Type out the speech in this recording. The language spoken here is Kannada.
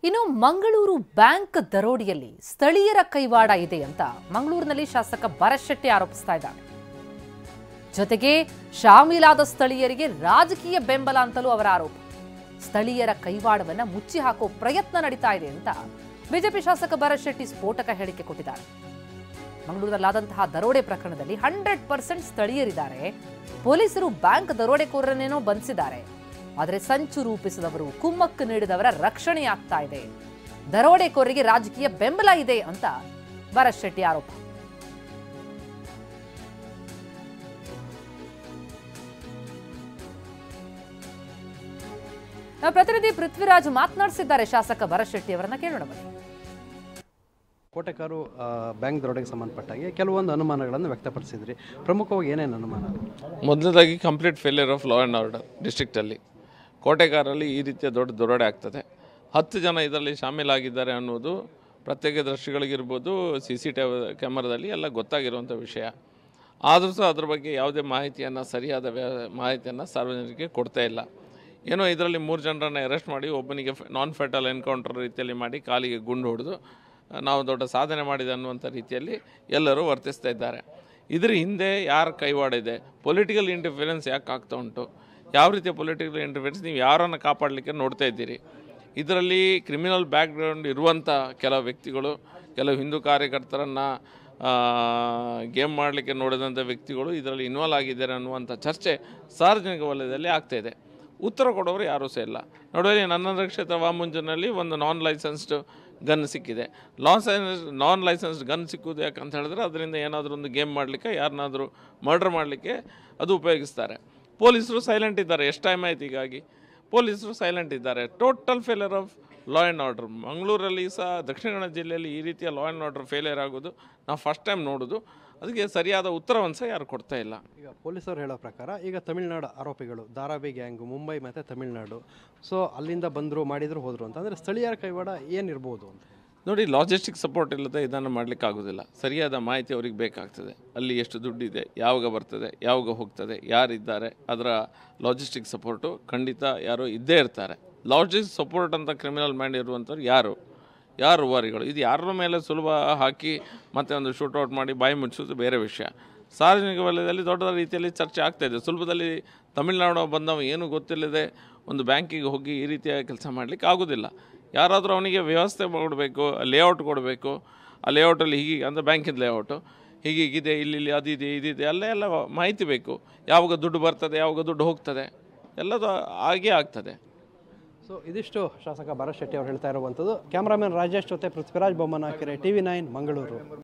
ಇನ್ನು ಮಂಗಳೂರು ಬ್ಯಾಂಕ್ ದರೋಡೆಯಲ್ಲಿ ಸ್ಥಳೀಯರ ಕೈವಾಡ ಇದೆ ಅಂತ ಮಂಗಳೂರಿನಲ್ಲಿ ಶಾಸಕ ಭರತ್ ಆರೋಪಿಸ್ತಾ ಇದ್ದಾರೆ. ಜೊತೆಗೆ ಶಾಮೀಲಾದ ಸ್ಥಳೀಯರಿಗೆ ರಾಜಕೀಯ ಬೆಂಬಲ ಅಂತಲೂ ಅವರ ಆರೋಪ. ಸ್ಥಳೀಯರ ಕೈವಾಡವನ್ನ ಮುಚ್ಚಿ ಹಾಕೋ ಪ್ರಯತ್ನ ನಡೀತಾ ಇದೆ ಅಂತ ಬಿಜೆಪಿ ಶಾಸಕ ಭರತ್ ಸ್ಫೋಟಕ ಹೇಳಿಕೆ ಕೊಟ್ಟಿದ್ದಾರೆ. ಮಂಗಳೂರಲ್ಲಾದಂತಹ ದರೋಡೆ ಪ್ರಕರಣದಲ್ಲಿ 100% ಸ್ಥಳೀಯರಿದ್ದಾರೆ. ಪೊಲೀಸರು ಬ್ಯಾಂಕ್ ದರೋಡೆಕೋರರನ್ನೇನೋ ಬಂಧಿಸಿದ್ದಾರೆ. ಆದರೆ ಸಂಚು ರೂಪಿಸಿದವರು, ಕುಮ್ಮಕ್ಕು ನೀಡಿದವರ ರಕ್ಷಣೆಯಾಗ್ತಾ ಇದೆ. ದರೋಡೆಕೋರರಿಗೆ ರಾಜಕೀಯ ಬೆಂಬಲ ಇದೆ ಅಂತ ಭರತ್ ಆರೋಪ. ಪ್ರತಿನಿಧಿ ಪೃಥ್ವಿರಾಜ್ ಮಾತನಾಡಿಸಿದ್ದಾರೆ ಶಾಸಕ ಭರತ್ ಅವರನ್ನ ಕೇಳೋಣ ಬನ್ನಿ. ಕೋಟೆಕಾರು ಬ್ಯಾಂಕ್ ದರೋಡೆಗೆ ಸಂಬಂಧಪಟ್ಟಾಗೆ ಕೆಲವೊಂದು ಅನುಮಾನಗಳನ್ನು ವ್ಯಕ್ತಪಡಿಸಿದ್ರಿ. ಪ್ರಮುಖವಾಗಿ ಏನೇನು ಅನುಮಾನ? ಮೊದಲನೇದಾಗಿ complete failure of law and order ಡಿಸ್ಟ್ರಿಕ್ಟಲ್ಲಿ. ಕೋಟೆಕಾರಲ್ಲಿ ಈ ರೀತಿಯ ದೊಡ್ಡ ದರೋಡೆ ಆಗ್ತದೆ. 10 ಜನ ಇದರಲ್ಲಿ ಶಾಮೀಲಾಗಿದ್ದಾರೆ ಅನ್ನೋದು ಪ್ರತ್ಯಕ್ಷದರ್ಶಿಗಳಿಗಿರ್ಬೋದು, CCTV ಕ್ಯಾಮರಾದಲ್ಲಿ ಎಲ್ಲ ಗೊತ್ತಾಗಿರುವಂಥ ವಿಷಯ. ಆದರೂ ಸಹ ಅದ್ರ ಬಗ್ಗೆ ಯಾವುದೇ ಮಾಹಿತಿಯನ್ನು, ಸರಿಯಾದ ಮಾಹಿತಿಯನ್ನು ಸಾರ್ವಜನಿಕರಿಗೆ ಕೊಡ್ತಾ ಇಲ್ಲ. ಏನೋ ಇದರಲ್ಲಿ 3 ಜನರನ್ನು ಅರೆಸ್ಟ್ ಮಾಡಿ ಒಬ್ಬನಿಗೆ ನಾನ್ ಫೆಟಲ್ ಎನ್ಕೌಂಟರ್ ರೀತಿಯಲ್ಲಿ ಮಾಡಿ ಕಾಲಿಗೆ ಗುಂಡು ಹೊಡೆದು ನಾವು ದೊಡ್ಡ ಸಾಧನೆ ಮಾಡಿದೆ ಅನ್ನುವಂಥ ರೀತಿಯಲ್ಲಿ ಎಲ್ಲರೂ ವರ್ತಿಸ್ತಾ ಇದ್ದಾರೆ. ಇದರ ಹಿಂದೆ ಯಾರ ಕೈವಾಡ ಇದೆ? ಪೊಲಿಟಿಕಲ್ ಇಂಟರ್ಫಿರೆನ್ಸ್ ಯಾಕೆ ಆಗ್ತಾ ಉಂಟು? ಯಾವ ರೀತಿಯ ಪೊಲಿಟಿಕಲ್ ಇಂಟರ್ಫಿರೆನ್ಸ್? ನೀವು ಯಾರನ್ನು ಕಾಪಾಡಲಿಕ್ಕೆ ನೋಡ್ತಾ ಇದ್ದೀರಿ? ಇದರಲ್ಲಿ ಕ್ರಿಮಿನಲ್ ಬ್ಯಾಕ್ಗ್ರೌಂಡ್ ಇರುವಂಥ ಕೆಲವು ವ್ಯಕ್ತಿಗಳು, ಕೆಲವು ಹಿಂದೂ ಕಾರ್ಯಕರ್ತರನ್ನು ಗೇಮ್ ಮಾಡಲಿಕ್ಕೆ ನೋಡಿದಂಥ ವ್ಯಕ್ತಿಗಳು ಇದರಲ್ಲಿ ಇನ್ವಾಲ್ವ್ ಆಗಿದ್ದಾರೆ ಅನ್ನುವಂಥ ಚರ್ಚೆ ಸಾರ್ವಜನಿಕ ವಲಯದಲ್ಲಿ ಆಗ್ತಾಯಿದೆ. ಉತ್ತರ ಕೊಡೋರು ಯಾರೂ ಸಹ ಇಲ್ಲ. ನೋಡೋದು, ನನ್ನ ಕ್ಷೇತ್ರ ವಾಮುಂಜನಲ್ಲಿ ಒಂದು ನಾನ್ ಲೈಸೆನ್ಸ್ಡ್ ಗನ್ ಸಿಕ್ಕಿದೆ. ನಾನ್ ಲೈಸೆನ್ಸ್ಡ್ ಗನ್ ಸಿಕ್ಕುವುದು ಯಾಕಂತ ಹೇಳಿದ್ರೆ ಅದರಿಂದ ಏನಾದರೂ ಒಂದು ಗೇಮ್ ಮಾಡಲಿಕ್ಕೆ, ಯಾರನ್ನಾದರೂ ಮರ್ಡರ್ ಮಾಡಲಿಕ್ಕೆ ಅದು ಉಪಯೋಗಿಸ್ತಾರೆ. ಪೊಲೀಸರು ಸೈಲೆಂಟ್ ಇದ್ದಾರೆ. ಎಷ್ಟು ಟೈಮ್ ಆಯ್ತು ಹೀಗಾಗಿ? ಪೊಲೀಸರು ಸೈಲೆಂಟ್ ಇದ್ದಾರೆ. Total failure of law and order. ಮಂಗಳೂರಲ್ಲಿ ಸಹ, ದಕ್ಷಿಣ ಕನ್ನಡ ಜಿಲ್ಲೆಯಲ್ಲಿ ಈ ರೀತಿಯ ಲಾ ಆ್ಯಂಡ್ ಆರ್ಡರ್ ಫೇಲ್ಯೂರ್ ಆಗೋದು ನಾವು ಫಸ್ಟ್ ಟೈಮ್ ನೋಡೋದು. ಅದಕ್ಕೆ ಸರಿಯಾದ ಉತ್ತರವನ್ನು ಸಹ ಯಾರು ಕೊಡ್ತಾ ಇಲ್ಲ. ಈಗ ಪೊಲೀಸರು ಹೇಳೋ ಪ್ರಕಾರ ಈಗ ತಮಿಳುನಾಡು ಆರೋಪಿಗಳು, ಧಾರಾವಿ ಗ್ಯಾಂಗು, ಮುಂಬೈ ಮತ್ತು ತಮಿಳುನಾಡು, ಸೊ ಅಲ್ಲಿಂದ ಬಂದರು, ಮಾಡಿದ್ರು, ಹೋದರು ಅಂತ. ಅಂದರೆ ಸ್ಥಳೀಯರ ಕೈವಾಡ ಏನಿರ್ಬೋದು ಅಂತ ನೋಡಿ. ಲಾಜಿಸ್ಟಿಕ್ ಸಪೋರ್ಟ್ ಇಲ್ಲದೆ ಇದನ್ನು ಮಾಡಲಿಕ್ಕೆ ಆಗೋದಿಲ್ಲ. ಸರಿಯಾದ ಮಾಹಿತಿ ಅವ್ರಿಗೆ ಬೇಕಾಗ್ತದೆ. ಅಲ್ಲಿ ಎಷ್ಟು ದುಡ್ಡಿದೆ, ಯಾವಾಗ ಬರ್ತದೆ, ಯಾವಾಗ ಹೋಗ್ತದೆ, ಯಾರಿದ್ದಾರೆ, ಅದರ ಲಾಜಿಸ್ಟಿಕ್ ಸಪೋರ್ಟು ಖಂಡಿತ ಯಾರು ಇದ್ದೇ ಇರ್ತಾರೆ. ಲಾಜಿಸ್ಟಿಕ್ ಸಪೋರ್ಟ್ ಅಂತ ಕ್ರಿಮಿನಲ್ ಮೈಂಡ್ ಇರುವಂಥವ್ರು ಯಾರು ವಾರಿಗಳು? ಇದು ಯಾರ ಮೇಲೆ ಸುಲಭ ಹಾಕಿ ಮತ್ತೆ ಒಂದು ಶೂಟೌಟ್ ಮಾಡಿ ಬಾಯಿ ಮುಚ್ಚೋದು ಬೇರೆ ವಿಷಯ. ಸಾರ್ವಜನಿಕ ವಲಯದಲ್ಲಿ ದೊಡ್ಡ ರೀತಿಯಲ್ಲಿ ಚರ್ಚೆ ಆಗ್ತಾಯಿದೆ. ಸುಲಭದಲ್ಲಿ ತಮಿಳುನಾಡು ಬಂದವ ಏನು ಗೊತ್ತಿಲ್ಲದೆ ಒಂದು ಬ್ಯಾಂಕಿಗೆ ಹೋಗಿ ಈ ರೀತಿಯ ಕೆಲಸ ಮಾಡಲಿಕ್ಕೆ ಆಗೋದಿಲ್ಲ. ಯಾರಾದರೂ ಅವನಿಗೆ ವ್ಯವಸ್ಥೆ ಕೊಡಬೇಕು, ಲೇಔಟ್ ಕೊಡಬೇಕು. ಆ ಲೇಔಟಲ್ಲಿ ಹೀಗೆ ಅಂದರೆ ಬ್ಯಾಂಕಿನ ಲೇಔಟು ಹೀಗೀಗಿದೆ, ಇಲ್ಲಿ ಅದಿದೆ, ಇದಿದೆ, ಎಲ್ಲ ಮಾಹಿತಿ ಬೇಕು. ಯಾವಾಗ ದುಡ್ಡು ಬರ್ತದೆ, ಯಾವಾಗ ದುಡ್ಡು ಹೋಗ್ತದೆ, ಎಲ್ಲದು ಹಾಗೇ ಆಗ್ತದೆ. ಸೊ ಇದಿಷ್ಟು ಶಾಸಕ ಭರತ್ ಅವರು ಹೇಳ್ತಾ ಇರುವಂಥದ್ದು. ಕ್ಯಾಮ್ರಾಮನ್ ರಾಜೇಶ್ ಜೊತೆ ಪೃಥ್ವಿರಾಜ್ ಬೊಮ್ಮನಕೆರೆ, TV9 ಮಂಗಳೂರು.